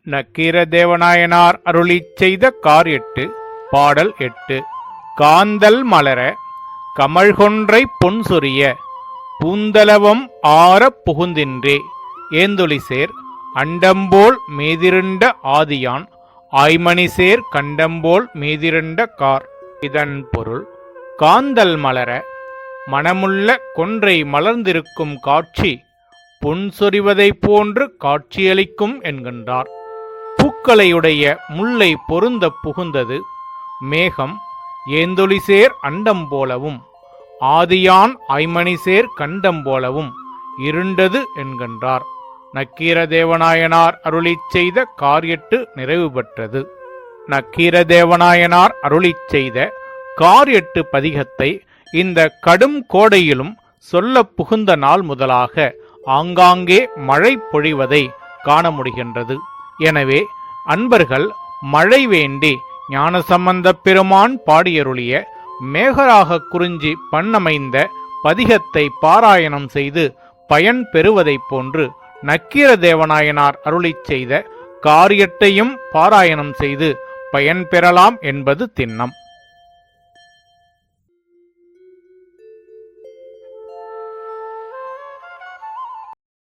நக்கீரதேவநாயனார் அருளிச் செய்த கார் 8 பாடல் 8. காந்தல் மலர கமழ்கொன்றை பொன்சொரிய பூந்தலவம் ஆரப் புகுந்தின்றே ஏந்தொழிசேர் அண்டம்போல் மீதிருண்ட ஆதியான் ஆய்மணிசேர் கண்டம்போல் மீதிருண்ட கார். இதன் பொருள், காந்தல் மலர மணமுள்ள கொன்றை மலர்ந்திருக்கும் காட்சி பொன் சொரிவதைப் போன்று காட்சியளிக்கும் என்கின்றார். பூக்களையுடைய முல்லை பொருந்த புகுந்தது மேகம் ஏந்தொழிசேர் அண்டம் போலவும் ஆதியான் ஆய்மணிசேர் கண்டம் போலவும் இருண்டது என்கின்றார். நக்கீரதேவநாயனார் அருளிச் செய்த கார் 8 நிறைவு பெற்றது. நக்கீரதேவநாயனார் அருளிச் செய்த கார் 8 பதிகத்தை இந்த கடும் கோடையிலும் சொல்ல புகுந்த நாள் முதலாக ஆங்காங்கே மழை பொழிவதை காண முடிகின்றது. எனவே அன்பர்கள் மழை வேண்டி ஞானசம்பந்தப் பெருமான் பாடியருளிய மேகராக குறிஞ்சி பண்ணமைந்த பதிகத்தை பாராயணம் செய்து பயன் பெறுவதைப் போன்று நக்கீரதேவநாயனார் அருளிச் செய்த கார் 8ஐயும் பாராயணம் செய்து பயன் பெறலாம் என்பது திண்ணம்.